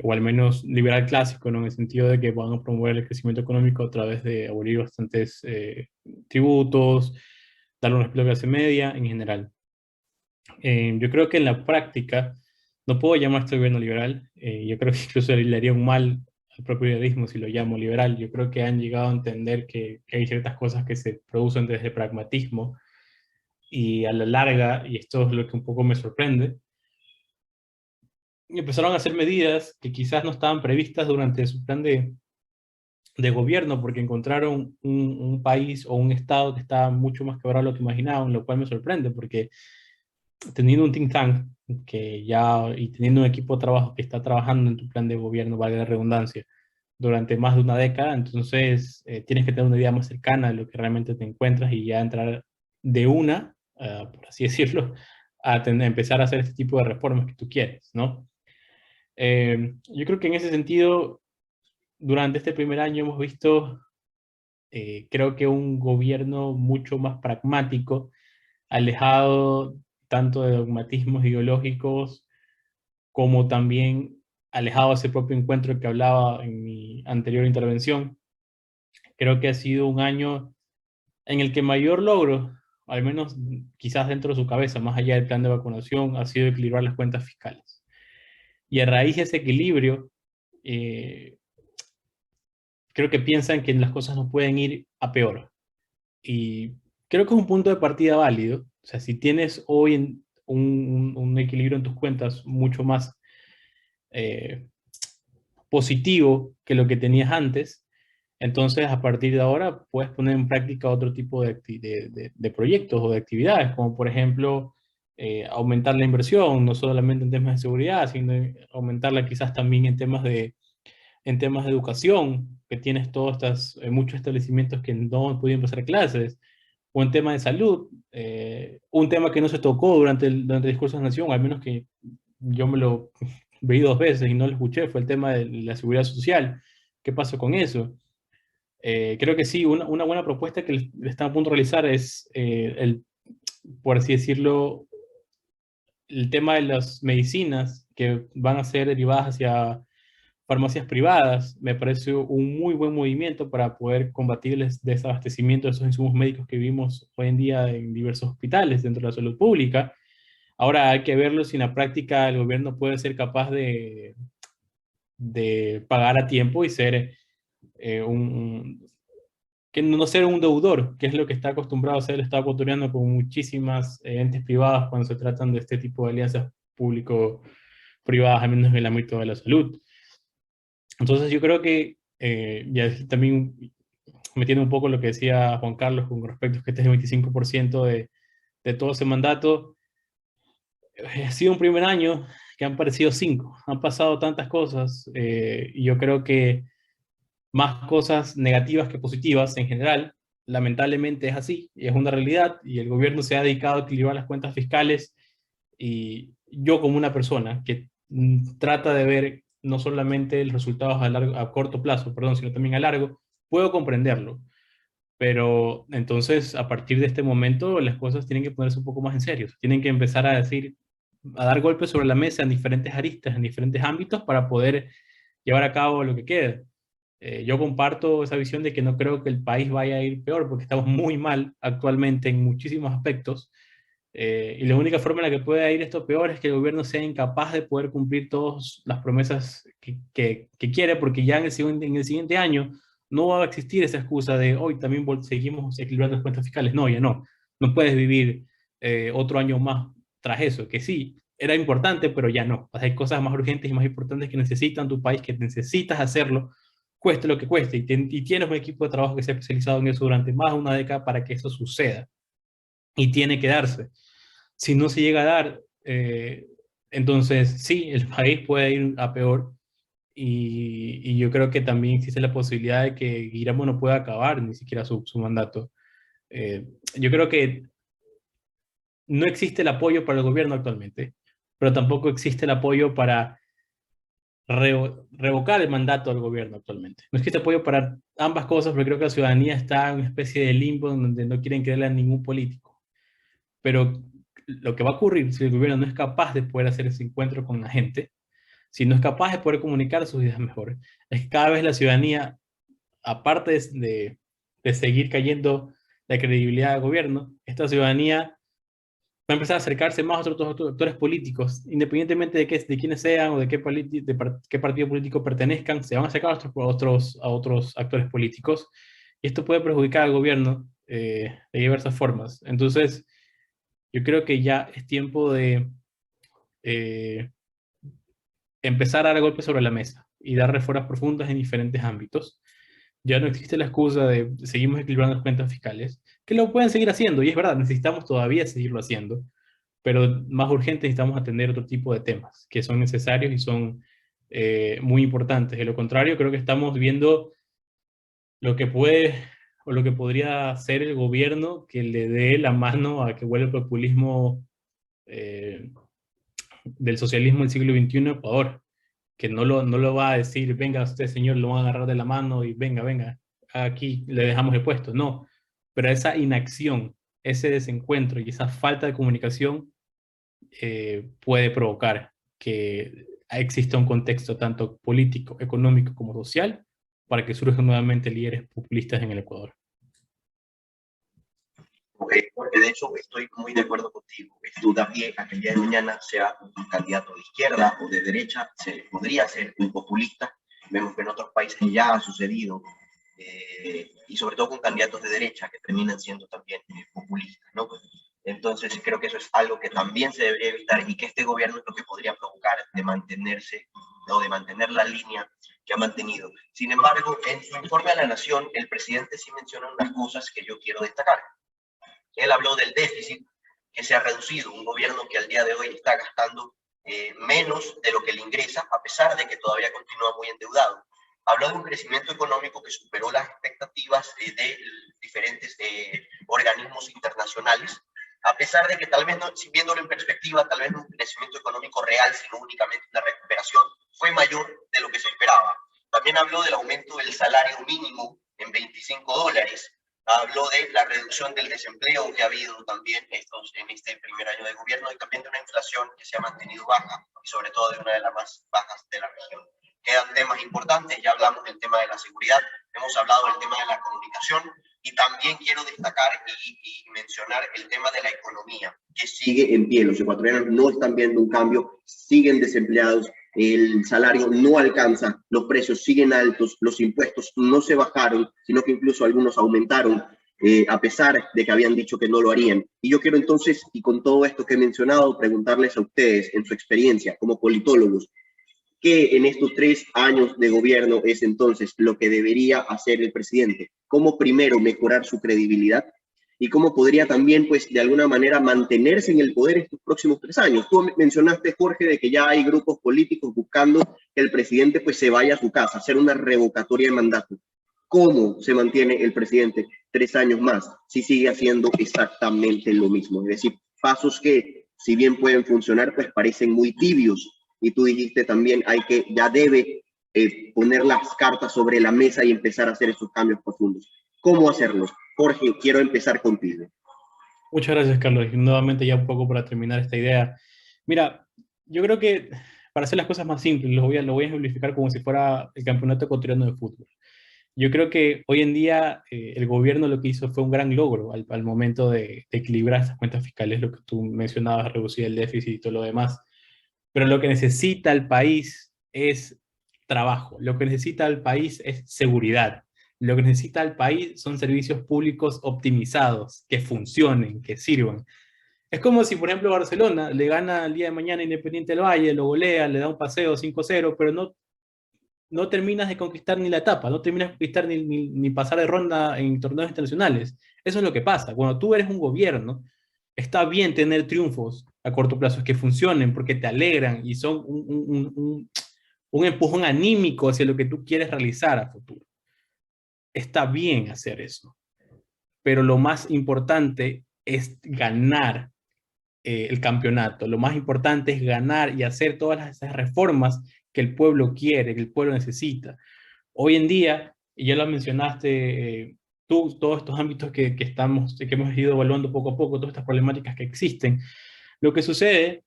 o al menos liberal clásico, ¿no? En el sentido de que van a promover el crecimiento económico a través de abolir bastantes tributos, darle un respeto a la clase media en general. Yo creo que en la práctica, no puedo llamar a este gobierno liberal, yo creo que incluso le haría un mal al propio liberalismo si lo llamo liberal. Yo creo que han llegado a entender que hay ciertas cosas que se producen desde el pragmatismo, y a la larga, y esto es lo que un poco me sorprende, empezaron a hacer medidas que quizás no estaban previstas durante su plan de gobierno, porque encontraron un país o un estado que estaba mucho más quebrado de lo que imaginaban, lo cual me sorprende, porque teniendo un think tank y teniendo un equipo de trabajo que está trabajando en tu plan de gobierno, valga la redundancia, durante más de una década, entonces tienes que tener una idea más cercana de lo que realmente te encuentras y ya entrar de una, por así decirlo, a empezar a hacer este tipo de reformas que tú quieres, ¿no? Yo creo que en ese sentido, durante este primer año hemos visto, creo que un gobierno mucho más pragmático, alejado tanto de dogmatismos ideológicos, como también alejado de ese propio encuentro que hablaba en mi anterior intervención. Creo que ha sido un año en el que mayor logro, al menos quizás dentro de su cabeza, más allá del plan de vacunación, ha sido equilibrar las cuentas fiscales. Y a raíz de ese equilibrio, creo que piensan que las cosas no pueden ir a peor. Y creo que es un punto de partida válido. O sea, si tienes hoy un equilibrio en tus cuentas mucho más positivo que lo que tenías antes, entonces a partir de ahora puedes poner en práctica otro tipo de proyectos o de actividades, como por ejemplo aumentar la inversión, no solamente en temas de seguridad, sino aumentarla quizás también en temas de educación, que tienes muchos establecimientos que no pudieron empezar clases, o en tema de salud, un tema que no se tocó durante el discurso de la Nación, al menos que yo me lo vi 2 veces y no lo escuché, fue el tema de la seguridad social. ¿Qué pasó con eso? Creo que sí, una buena propuesta que le están a punto de realizar es, por así decirlo, el tema de las medicinas que van a ser derivadas hacia farmacias privadas. Me parece un muy buen movimiento para poder combatir el desabastecimiento de esos insumos médicos que vimos hoy en día en diversos hospitales dentro de la salud pública. Ahora hay que verlo si en la práctica el gobierno puede ser capaz de pagar a tiempo y ser que no ser un deudor, que es lo que está acostumbrado a hacer el Estado ecuatoriano con muchísimas entes privadas cuando se tratan de este tipo de alianzas público-privadas, al menos en el ámbito de la salud. Entonces yo creo que, ya también metiendo un poco lo que decía Juan Carlos con respecto a que este es el 25% de todo ese mandato, ha sido un primer año que han parecido 5, han pasado tantas cosas, y yo creo que más cosas negativas que positivas en general. Lamentablemente es así, y es una realidad, y el gobierno se ha dedicado a equilibrar las cuentas fiscales, y yo como una persona que trata de ver no solamente los resultados a corto plazo, perdón, sino también a largo, puedo comprenderlo. Pero entonces, a partir de este momento, las cosas tienen que ponerse un poco más en serio. Tienen que empezar a dar golpes sobre la mesa en diferentes aristas, en diferentes ámbitos, para poder llevar a cabo lo que queda. Yo comparto esa visión de que no creo que el país vaya a ir peor, porque estamos muy mal actualmente en muchísimos aspectos. Y la única forma en la que puede ir esto peor es que el gobierno sea incapaz de poder cumplir todas las promesas que quiere, porque ya en el siguiente año no va a existir esa excusa de hoy también seguimos equilibrando las cuentas fiscales. No, ya no. No puedes vivir otro año más tras eso, que sí, era importante, pero ya no. O sea, hay cosas más urgentes y más importantes que necesitan tu país, que necesitas hacerlo, cueste lo que cueste, y tienes un equipo de trabajo que se ha especializado en eso durante más de una década para que eso suceda. Y tiene que darse. Si no se llega a dar, entonces sí, el país puede ir a peor, y yo creo que también existe la posibilidad de que Guillermo no pueda acabar ni siquiera su mandato. Yo creo que no existe el apoyo para el gobierno actualmente, pero tampoco existe el apoyo para revocar el mandato del gobierno actualmente. No existe apoyo para ambas cosas, porque creo que la ciudadanía está en una especie de limbo en donde no quieren creerle a ningún político. Pero lo que va a ocurrir si el gobierno no es capaz de poder hacer ese encuentro con la gente, si no es capaz de poder comunicar sus ideas mejor, es que cada vez la ciudadanía, aparte de seguir cayendo la credibilidad del gobierno, esta ciudadanía va a empezar a acercarse más a otros actores políticos, independientemente de quiénes sean o de qué partido político pertenezcan, se van a acercar a otros actores políticos, y esto puede perjudicar al gobierno de diversas formas. Entonces, yo creo que ya es tiempo de eh, empezar a dar golpes sobre la mesa y dar reformas profundas en diferentes ámbitos. Ya no existe la excusa de seguimos equilibrando las cuentas fiscales, que lo pueden seguir haciendo, y es verdad, necesitamos todavía seguirlo haciendo, pero más urgente necesitamos atender otro tipo de temas que son necesarios y son muy importantes. De lo contrario, creo que estamos viendo lo que puede o lo que podría hacer el gobierno que le dé la mano a que vuelva el populismo eh, del socialismo del siglo XXI en Ecuador, que no lo va a decir, venga usted señor, lo van a agarrar de la mano y venga, aquí le dejamos el puesto. No, pero esa inacción, ese desencuentro y esa falta de comunicación puede provocar que exista un contexto tanto político, económico como social para que surjan nuevamente líderes populistas en el Ecuador. Porque de hecho estoy muy de acuerdo contigo. Esto da pie a que el día de mañana sea un candidato de izquierda o de derecha, podría ser un populista. Vemos que en otros países ya ha sucedido, y sobre todo con candidatos de derecha que terminan siendo también populistas, ¿no? Entonces creo que eso es algo que también se debería evitar, y que este gobierno es lo que podría provocar de mantenerse o de mantener la línea que ha mantenido. Sin embargo, en su informe a la Nación, el presidente sí menciona unas cosas que yo quiero destacar. Él habló del déficit que se ha reducido, un gobierno que al día de hoy está gastando menos de lo que le ingresa, a pesar de que todavía continúa muy endeudado. Habló de un crecimiento económico que superó las expectativas de diferentes organismos internacionales, a pesar de que tal vez, no, si viéndolo en perspectiva, tal vez no un crecimiento económico real, sino únicamente una recuperación, fue mayor de lo que se esperaba. También habló del aumento del salario mínimo en $25, habló de la reducción del desempleo que ha habido también en este primer año de gobierno, y también de una inflación que se ha mantenido baja, y sobre todo de una de las más bajas de la región. Quedan temas importantes, ya hablamos del tema de la seguridad, hemos hablado del tema de la comunicación, y también quiero destacar y mencionar el tema de la economía, que sigue en pie. Los ecuatorianos no están viendo un cambio, siguen desempleados, el salario no alcanza, los precios siguen altos, los impuestos no se bajaron, sino que incluso algunos aumentaron, a pesar de que habían dicho que no lo harían. Y yo quiero entonces, y con todo esto que he mencionado, preguntarles a ustedes, en su experiencia como politólogos, ¿qué en estos 3 años de gobierno es entonces lo que debería hacer el presidente? ¿Cómo primero mejorar su credibilidad? ¿Y cómo podría también, pues, de alguna manera mantenerse en el poder estos próximos 3 años? Tú mencionaste, Jorge, de que ya hay grupos políticos buscando que el presidente, pues, se vaya a su casa, hacer una revocatoria de mandato. ¿Cómo se mantiene el presidente 3 años más si sigue haciendo exactamente lo mismo? Es decir, pasos que, si bien pueden funcionar, pues parecen muy tibios. Y tú dijiste también, ya debe poner las cartas sobre la mesa y empezar a hacer esos cambios profundos. ¿Cómo hacerlos? Jorge, quiero empezar contigo. Muchas gracias, Carlos. Y nuevamente, ya un poco para terminar esta idea. Mira, yo creo que para hacer las cosas más simples, lo voy a ejemplificar como si fuera el campeonato ecuatoriano de fútbol. Yo creo que hoy en día el gobierno lo que hizo fue un gran logro al momento de equilibrar estas cuentas fiscales, lo que tú mencionabas, reducir el déficit y todo lo demás. Pero lo que necesita el país es trabajo, lo que necesita el país es seguridad, lo que necesita el país son servicios públicos optimizados, que funcionen, que sirvan. Es como si, por ejemplo, Barcelona le gana el día de mañana a Independiente del Valle, lo golea, le da un paseo 5-0, pero no terminas de conquistar ni la etapa, no terminas de conquistar ni pasar de ronda en torneos internacionales. Eso es lo que pasa. Cuando tú eres un gobierno, está bien tener triunfos a corto plazo, que funcionen porque te alegran y son un empujón anímico hacia lo que tú quieres realizar a futuro. Está bien hacer eso, pero lo más importante es ganar el campeonato. Lo más importante es ganar y hacer todas esas reformas que el pueblo quiere, que el pueblo necesita. Hoy en día, y ya lo mencionaste tú, todos estos ámbitos que hemos ido evaluando poco a poco, todas estas problemáticas que existen, lo que sucede,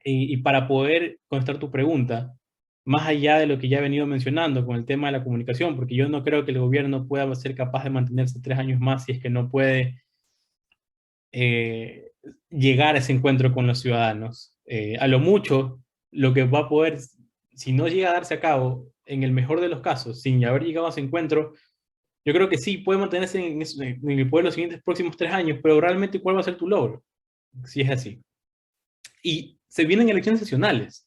y para poder contestar tu pregunta, más allá de lo que ya he venido mencionando con el tema de la comunicación, porque yo no creo que el gobierno pueda ser capaz de mantenerse 3 años más si es que no puede llegar a ese encuentro con los ciudadanos. A lo mucho, lo que va a poder, si no llega a darse a cabo, en el mejor de los casos, sin haber llegado a ese encuentro, yo creo que sí, puede mantenerse en el poder los siguientes próximos 3 años, pero realmente, ¿cuál va a ser tu logro? Si es así. Y se vienen elecciones nacionales.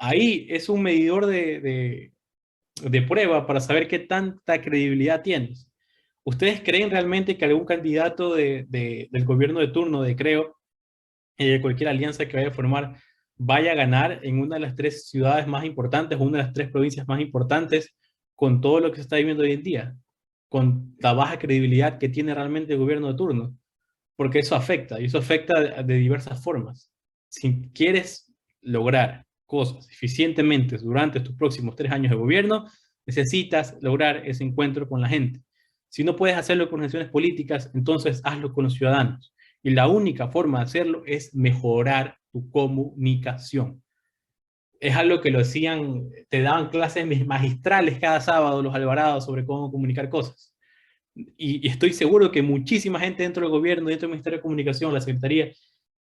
Ahí es un medidor de prueba para saber qué tanta credibilidad tienes. ¿Ustedes creen realmente que algún candidato del gobierno de turno, de Creo, de cualquier alianza que vaya a formar, vaya a ganar en una de las 3 ciudades más importantes, o una de las 3 provincias más importantes, con todo lo que se está viviendo hoy en día, con la baja credibilidad que tiene realmente el gobierno de turno? Porque eso afecta, y eso afecta de diversas formas. Si quieres lograr cosas eficientemente durante tus próximos 3 años de gobierno, necesitas lograr ese encuentro con la gente. Si no puedes hacerlo con organizaciones políticas, entonces hazlo con los ciudadanos. Y la única forma de hacerlo es mejorar tu comunicación. Es algo que lo hacían, te daban clases magistrales cada sábado los Alvarados sobre cómo comunicar cosas. Y estoy seguro que muchísima gente dentro del gobierno, dentro del Ministerio de Comunicación, la Secretaría,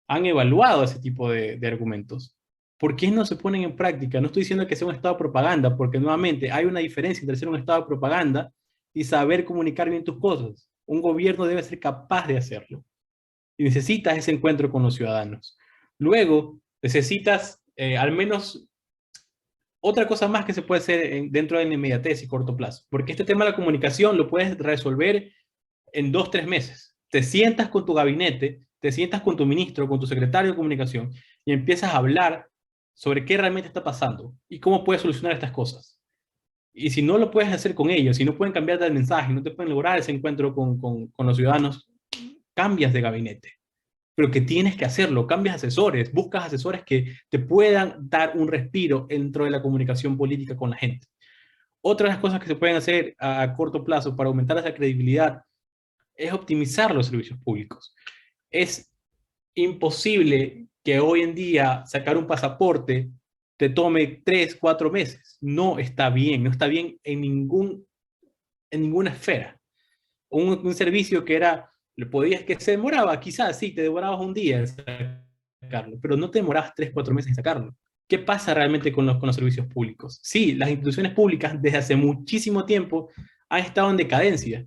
han evaluado ese tipo de argumentos. ¿Por qué no se ponen en práctica? No estoy diciendo que sea un estado de propaganda, porque nuevamente hay una diferencia entre ser un estado de propaganda y saber comunicar bien tus cosas. Un gobierno debe ser capaz de hacerlo. Y necesitas ese encuentro con los ciudadanos. Luego, necesitas al menos otra cosa más que se puede hacer dentro de la inmediatez y corto plazo. Porque este tema de la comunicación lo puedes resolver en 2-3 meses. Te sientas con tu gabinete, te sientas con tu ministro, con tu secretario de comunicación y empiezas a hablar sobre qué realmente está pasando y cómo puedes solucionar estas cosas. Y si no lo puedes hacer con ellos, si no pueden cambiar el mensaje, no te pueden lograr ese encuentro con los ciudadanos, cambias de gabinete. Pero que tienes que hacerlo, cambias asesores, buscas asesores que te puedan dar un respiro dentro de la comunicación política con la gente. Otra de las cosas que se pueden hacer a corto plazo para aumentar esa credibilidad es optimizar los servicios públicos. Es imposible que hoy en día sacar un pasaporte te tome 3-4 meses. No está bien, no está bien en ninguna esfera. Un servicio que que se demoraba, quizás sí, te demorabas un día en sacarlo, pero no te demorabas 3-4 meses en sacarlo. ¿Qué pasa realmente con los servicios públicos? Sí, las instituciones públicas desde hace muchísimo tiempo han estado en decadencia.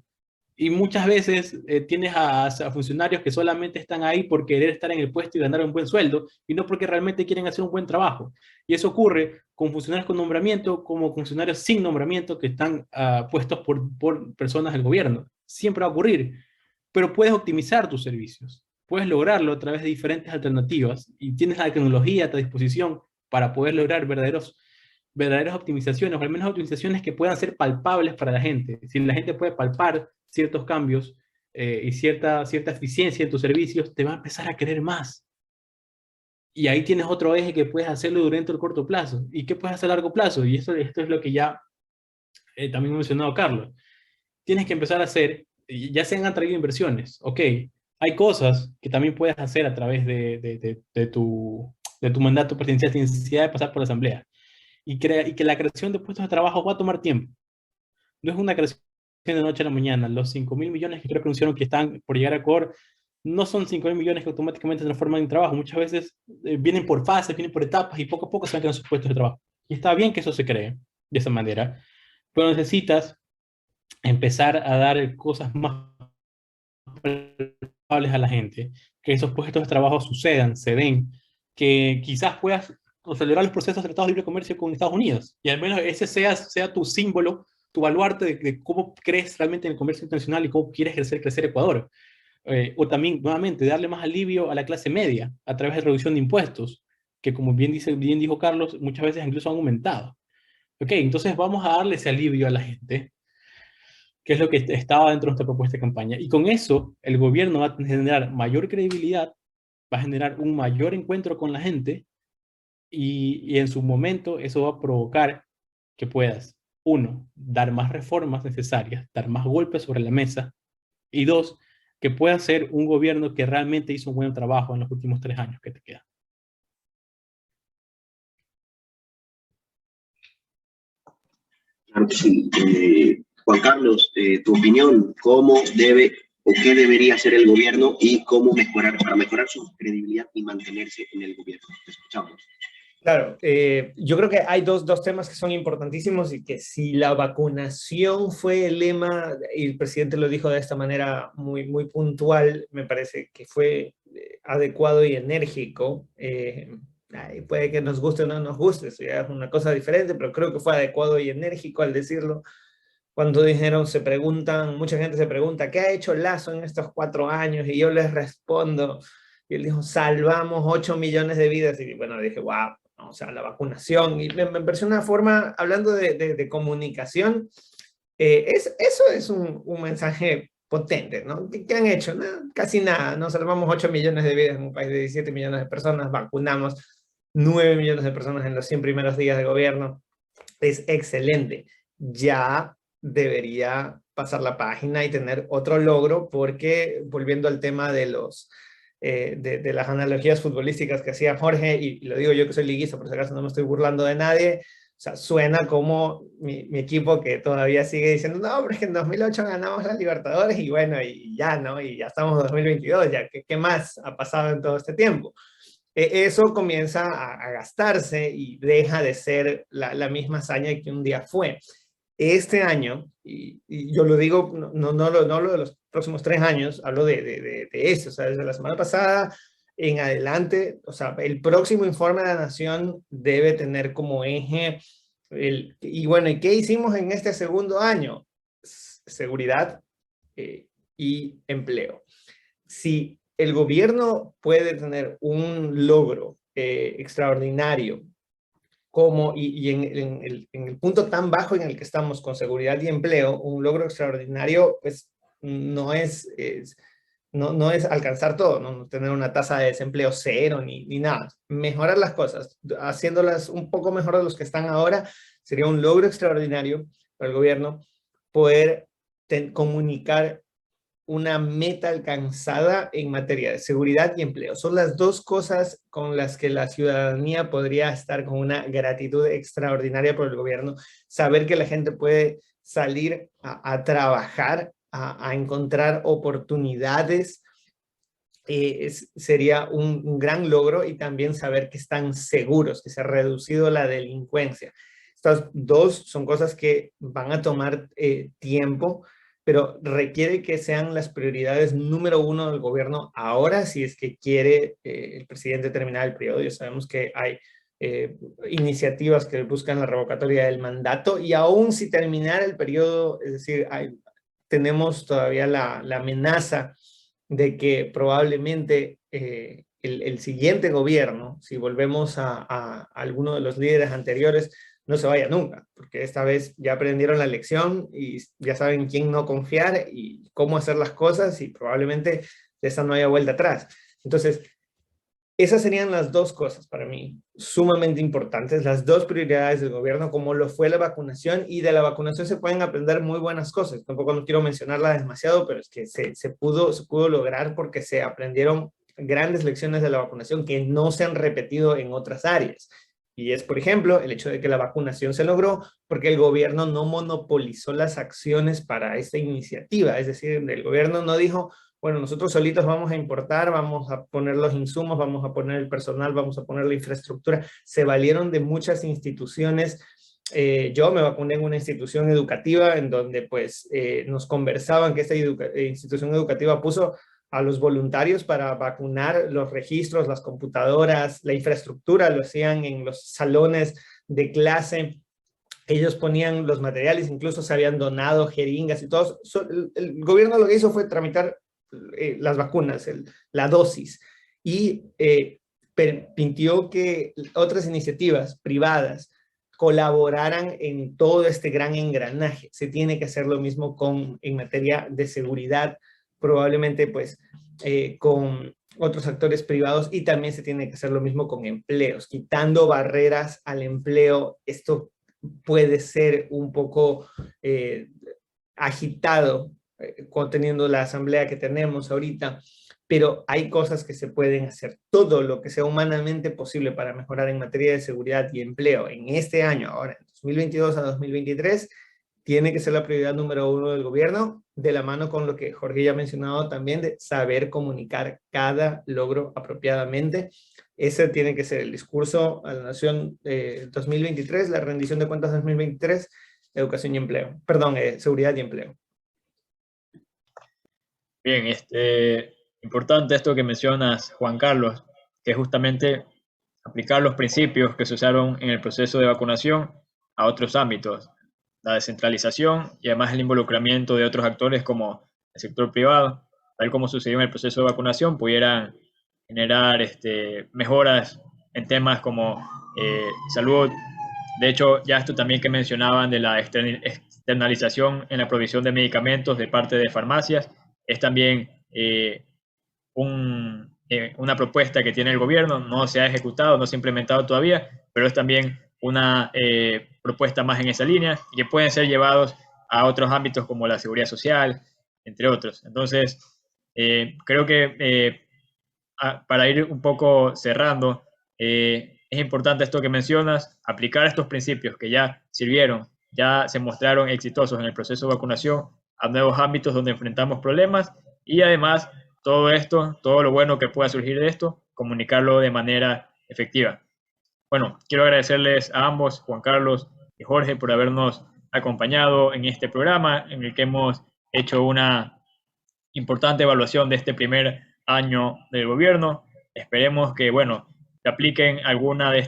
Y muchas veces tienes a funcionarios que solamente están ahí por querer estar en el puesto y ganar un buen sueldo, y no porque realmente quieren hacer un buen trabajo. Y eso ocurre con funcionarios con nombramiento, como funcionarios sin nombramiento que están puestos por personas del gobierno. Siempre va a ocurrir, pero puedes optimizar tus servicios. Puedes lograrlo a través de diferentes alternativas y tienes la tecnología a tu disposición para poder lograr verdaderas optimizaciones, o al menos optimizaciones que puedan ser palpables para la gente. Si la gente puede palpar ciertos cambios y cierta eficiencia en tus servicios, te va a empezar a querer más. Y ahí tienes otro eje que puedes hacerlo durante el corto plazo. ¿Y qué puedes hacer a largo plazo? Y esto es lo que ya también ha mencionado Carlos. Tienes que empezar a hacer, ya se han atraído inversiones, ok, hay cosas que también puedes hacer a través de tu mandato presidencial sin necesidad de pasar por la asamblea. Y que la creación de puestos de trabajo va a tomar tiempo. no es una creación de noche a la mañana. Los 5.000 millones que creo que anunciaron que están por llegar a core, no son 5.000 millones que automáticamente se transforman en trabajo. Muchas veces vienen por fases, vienen por etapas y poco a poco se van creando sus puestos de trabajo. Y está bien que eso se cree de esa manera, pero necesitas empezar a dar cosas más a la gente, que esos puestos de trabajo sucedan, se den, que quizás puedas acelerar los procesos de tratados de libre comercio con Estados Unidos, y al menos ese sea tu símbolo, tu baluarte de cómo crees realmente en el comercio internacional y cómo quieres crecer Ecuador. O también, nuevamente, darle más alivio a la clase media a través de reducción de impuestos, que como bien dijo Carlos, muchas veces incluso han aumentado. Ok, entonces vamos a darle ese alivio a la gente, que es lo que estaba dentro de nuestra propuesta de campaña. Y con eso, el gobierno va a generar mayor credibilidad, va a generar un mayor encuentro con la gente y en su momento eso va a provocar que puedas, uno, dar más reformas necesarias, dar más golpes sobre la mesa, y dos, que pueda ser un gobierno que realmente hizo un buen trabajo en los últimos 3 años que te quedan. Claro que sí. Juan Carlos, tu opinión, ¿cómo debe o qué debería hacer el gobierno y cómo mejorar para mejorar su credibilidad y mantenerse en el gobierno? Te escuchamos. Claro, yo creo que hay dos temas que son importantísimos y que si la vacunación fue el lema, y el presidente lo dijo de esta manera muy puntual, me parece que fue adecuado y enérgico. Puede que nos guste o no nos guste, eso ya es una cosa diferente, pero creo que fue adecuado y enérgico al decirlo. Cuando dijeron, mucha gente se pregunta, ¿qué ha hecho Lazo en estos 4 años? Y yo les respondo, y él dijo, salvamos 8 millones de vidas. Y bueno, dije, wow, o sea, la vacunación. Y me pareció una forma, hablando de comunicación, eso es un mensaje potente, ¿no? ¿Qué han hecho? No, casi nada, no salvamos 8 millones de vidas en un país de 17 millones de personas, vacunamos 9 millones de personas en los 100 primeros días de gobierno. Es excelente. Ya debería pasar la página y tener otro logro, porque volviendo al tema de de las analogías futbolísticas que hacía Jorge, y lo digo yo que soy liguista, por si acaso no me estoy burlando de nadie, o sea, suena como mi equipo que todavía sigue diciendo, no, pero es que en 2008 ganamos la Libertadores y bueno, y ya, ¿no? Y ya estamos en 2022, ya, ¿qué más ha pasado en todo este tiempo? Eso comienza a gastarse y deja de ser la misma hazaña que un día fue. Este año, y yo lo digo, no hablo de los próximos 3 años, hablo de eso, o sea, desde la semana pasada en adelante, o sea, el próximo informe de la Nación debe tener como eje, y bueno, ¿y qué hicimos en este segundo año? Seguridad y empleo. Si el gobierno puede tener un logro extraordinario, y en el punto tan bajo en el que estamos con seguridad y empleo, un logro extraordinario, pues no es alcanzar todo, no tener una tasa de desempleo cero ni nada. Mejorar las cosas, haciéndolas un poco mejor de los que están ahora, sería un logro extraordinario para el gobierno poder comunicar una meta alcanzada en materia de seguridad y empleo. Son las dos cosas con las que la ciudadanía podría estar con una gratitud extraordinaria por el gobierno. Saber que la gente puede salir a trabajar, a encontrar oportunidades, sería un gran logro, y también saber que están seguros, que se ha reducido la delincuencia. Estas dos son cosas que van a tomar tiempo, pero requiere que sean las prioridades número 1 del gobierno ahora, si es que quiere el presidente terminar el periodo. Ya sabemos que hay iniciativas que buscan la revocatoria del mandato, y aún si terminara el periodo, es decir, tenemos todavía la amenaza de que probablemente el siguiente gobierno, si volvemos a alguno de los líderes anteriores, no se vaya nunca, porque esta vez ya aprendieron la lección y ya saben quién no confiar y cómo hacer las cosas, y probablemente de esa no haya vuelta atrás. Entonces, esas serían las dos cosas para mí sumamente importantes, las dos prioridades del gobierno, como lo fue la vacunación, y de la vacunación se pueden aprender muy buenas cosas. Tampoco no quiero mencionarla demasiado, pero es que se pudo lograr porque se aprendieron grandes lecciones de la vacunación que no se han repetido en otras áreas. Y es, por ejemplo, el hecho de que la vacunación se logró porque el gobierno no monopolizó las acciones para esta iniciativa. Es decir, el gobierno no dijo, bueno, nosotros solitos vamos a importar, vamos a poner los insumos, vamos a poner el personal, vamos a poner la infraestructura. Se valieron de muchas instituciones. Yo me vacuné en una institución educativa en donde pues nos conversaban que esta institución educativa puso a los voluntarios para vacunar, los registros, las computadoras, la infraestructura, lo hacían en los salones de clase. Ellos ponían los materiales, incluso se habían donado jeringas y todo. El gobierno lo que hizo fue tramitar las vacunas, la dosis, y permitió que otras iniciativas privadas colaboraran en todo este gran engranaje. Se tiene que hacer lo mismo en materia de seguridad, probablemente pues con otros actores privados, y también se tiene que hacer lo mismo con empleos, quitando barreras al empleo. Esto puede ser un poco agitado teniendo la asamblea que tenemos ahorita, pero hay cosas que se pueden hacer. Todo lo que sea humanamente posible para mejorar en materia de seguridad y empleo en este año, ahora en 2022 a 2023, tiene que ser la prioridad número 1 del gobierno, de la mano con lo que Jorge ya ha mencionado también, de saber comunicar cada logro apropiadamente. Ese tiene que ser el discurso a la nación 2023, la rendición de cuentas 2023, educación y empleo. Perdón, seguridad y empleo. Bien, importante esto que mencionas, Juan Carlos, que es justamente aplicar los principios que se usaron en el proceso de vacunación a otros ámbitos, la descentralización y además el involucramiento de otros actores como el sector privado, tal como sucedió en el proceso de vacunación, pudieran generar mejoras en temas como salud. De hecho, ya esto también que mencionaban de la externalización en la provisión de medicamentos de parte de farmacias, es también una propuesta que tiene el gobierno. No se ha ejecutado, no se ha implementado todavía, pero es también una propuesta más en esa línea, y que pueden ser llevados a otros ámbitos como la seguridad social, entre otros. Entonces, creo que para ir un poco cerrando, es importante esto que mencionas, aplicar estos principios que ya sirvieron, ya se mostraron exitosos en el proceso de vacunación a nuevos ámbitos donde enfrentamos problemas, y además todo esto, todo lo bueno que pueda surgir de esto, comunicarlo de manera efectiva. Bueno, quiero agradecerles a ambos, Juan Carlos y Jorge, por habernos acompañado en este programa en el que hemos hecho una importante evaluación de este primer año del gobierno. Esperemos que, bueno, se apliquen algunos de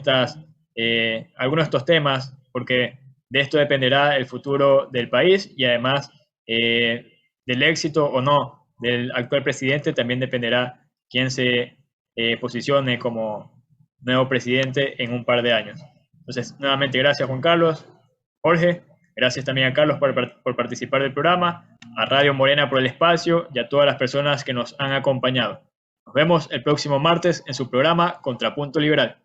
estos temas, porque de esto dependerá el futuro del país, y además del éxito o no del actual presidente también dependerá quién se posicione como nuevo presidente en un par de años. Entonces, nuevamente, gracias Juan Carlos, Jorge, gracias también a Carlos por participar del programa, a Radio Morena por el espacio y a todas las personas que nos han acompañado. Nos vemos el próximo martes en su programa Contrapunto Liberal.